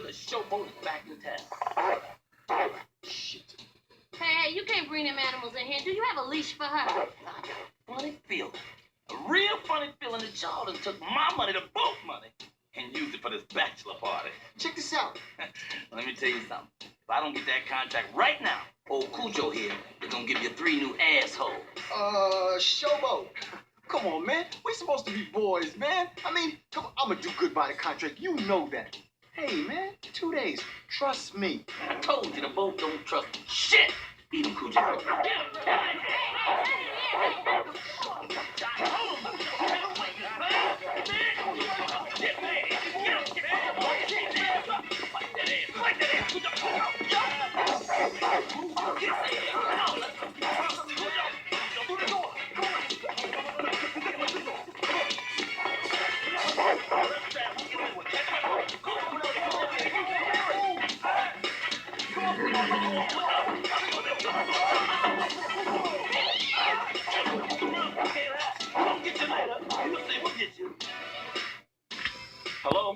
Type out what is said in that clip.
because Showboat is back in town. Shit. Hey, you can't bring them animals in here. Do you have a leash for her? I got a funny feeling. A real funny feeling that y'all done took my money, the boat money, and used it for this bachelor party. Check this out. Let me tell you something. If I don't get that contract right now, old Cujo here is gonna give you 3 new assholes. Showboat. Come on, man. We supposed to be boys, man. I mean, come on. I'm gonna do good by the contract. You know that. Hey, man. 2 days. Trust me. I told you the boat don't trust shit. Eat him, Cujo. Hello?